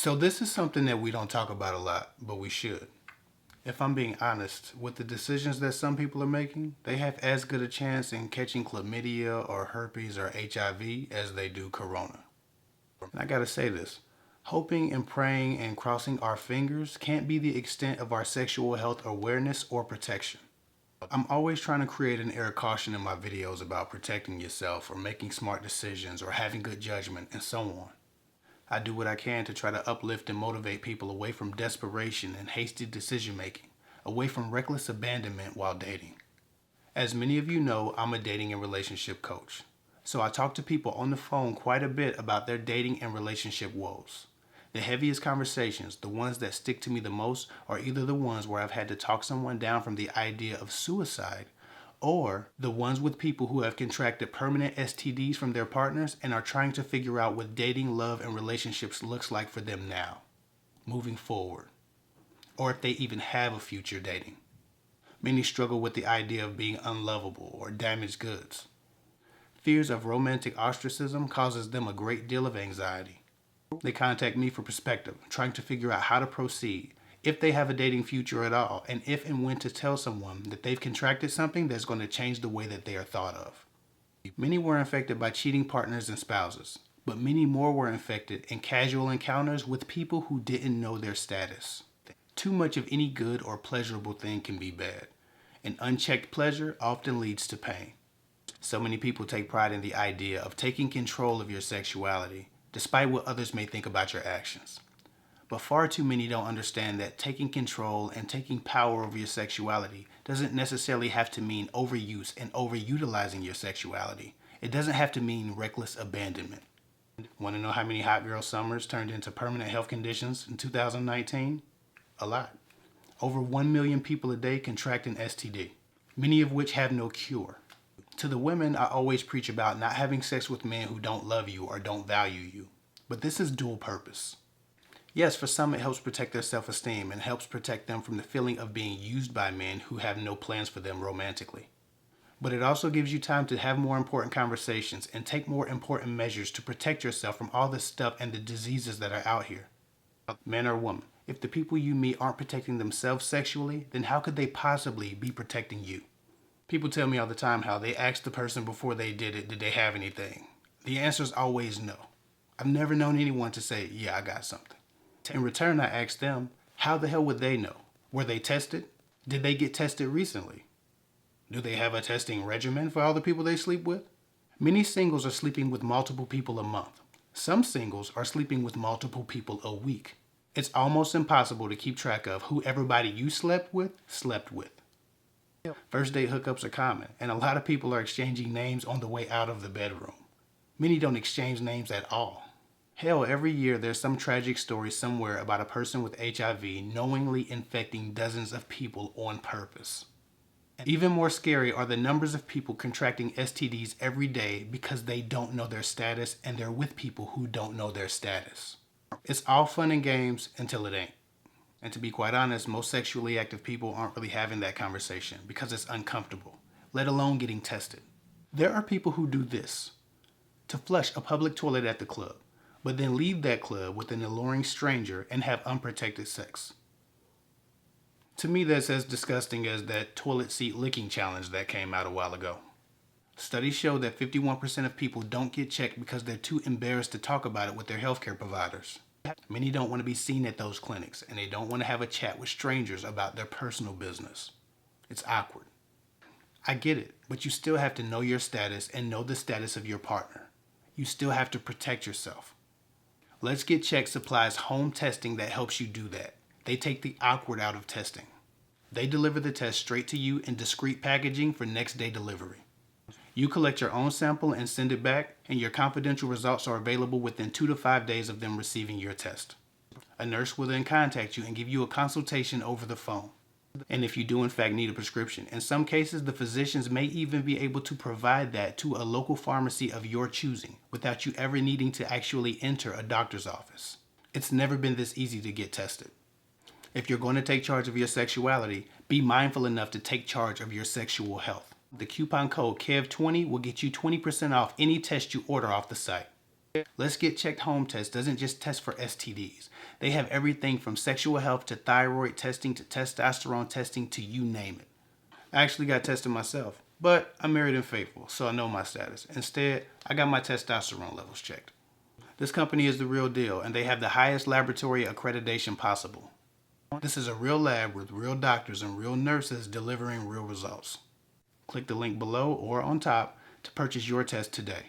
So this is something that we don't talk about a lot, but we should. If I'm being honest, with the decisions that some people are making, they have as good a chance in catching chlamydia or herpes or HIV as they do corona. And I gotta say this, hoping and praying and crossing our fingers can't be the extent of our sexual health awareness or protection. I'm always trying to create an air of caution in my videos about protecting yourself or making smart decisions or having good judgment and so on. I do what I can to try to uplift and motivate people away from desperation and hasty decision making, away from reckless abandonment while dating. As many of you know, I'm a dating and relationship coach. So I talk to people on the phone quite a bit about their dating and relationship woes. The heaviest conversations, the ones that stick to me the most, are either the ones where I've had to talk someone down from the idea of suicide, or the ones with people who have contracted permanent STDs from their partners and are trying to figure out what dating, love, and relationships looks like for them now, moving forward, or if they even have a future dating. Many struggle with the idea of being unlovable or damaged goods. Fears of romantic ostracism causes them a great deal of anxiety. They contact me for perspective, trying to figure out how to proceed, if they have a dating future at all, and if and when to tell someone that they've contracted something that's going to change the way that they are thought of. Many were infected by cheating partners and spouses, but many more were infected in casual encounters with people who didn't know their status. Too much of any good or pleasurable thing can be bad, and unchecked pleasure often leads to pain. So many people take pride in the idea of taking control of your sexuality, despite what others may think about your actions. But far too many don't understand that taking control and taking power over your sexuality doesn't necessarily have to mean overuse and overutilizing your sexuality. It doesn't have to mean reckless abandonment. Want to know how many hot girl summers turned into permanent health conditions in 2019? A lot. Over 1 million people a day contract an STD, many of which have no cure. To the women, I always preach about not having sex with men who don't love you or don't value you. But this is dual purpose. Yes, for some it helps protect their self-esteem and helps protect them from the feeling of being used by men who have no plans for them romantically. But it also gives you time to have more important conversations and take more important measures to protect yourself from all the stuff and the diseases that are out here. Man or woman, if the people you meet aren't protecting themselves sexually, then how could they possibly be protecting you? People tell me all the time how they asked the person before they did they have anything? The answer is always no. I've never known anyone to say, yeah, I got something. In return, I asked them, how the hell would they know? Were they tested? Did they get tested recently? Do they have a testing regimen for all the people they sleep with? Many singles are sleeping with multiple people a month. Some singles are sleeping with multiple people a week. It's almost impossible to keep track of who everybody you slept with. First date hookups are common, and a lot of people are exchanging names on the way out of the bedroom. Many don't exchange names at all. Hell, every year there's some tragic story somewhere about a person with HIV knowingly infecting dozens of people on purpose. Even more scary are the numbers of people contracting STDs every day because they don't know their status and they're with people who don't know their status. It's all fun and games until it ain't. And to be quite honest, most sexually active people aren't really having that conversation because it's uncomfortable, let alone getting tested. There are people who do this: to flush a public toilet at the club, but then leave that club with an alluring stranger and have unprotected sex. To me, that's as disgusting as that toilet seat licking challenge that came out a while ago. Studies show that 51% of people don't get checked because they're too embarrassed to talk about it with their healthcare providers. Many don't want to be seen at those clinics, and they don't want to have a chat with strangers about their personal business. It's awkward. I get it, but you still have to know your status and know the status of your partner. You still have to protect yourself. Letsgetchecked supplies home testing that helps you do that. They take the awkward out of testing. They deliver the test straight to you in discreet packaging for next day delivery. You collect your own sample and send it back, and your confidential results are available within 2 to 5 days of them receiving your test. A nurse will then contact you and give you a consultation over the phone. And if you do in fact need a prescription, in some cases the physicians may even be able to provide that to a local pharmacy of your choosing without you ever needing to actually enter a doctor's office. It's never been this easy to get tested. If you're going to take charge of your sexuality, be mindful enough to take charge of your sexual health. The coupon code KEV20 will get you 20% off any test you order off the site. Let's Get Checked home test doesn't just test for STDs. They have everything from sexual health to thyroid testing to testosterone testing to you name it. I actually got tested myself, but I'm married and faithful, so I know my status. Instead, I got my testosterone levels checked. This company is the real deal, and they have the highest laboratory accreditation possible. This is a real lab with real doctors and real nurses delivering real results. Click the link below or on top to purchase your test today.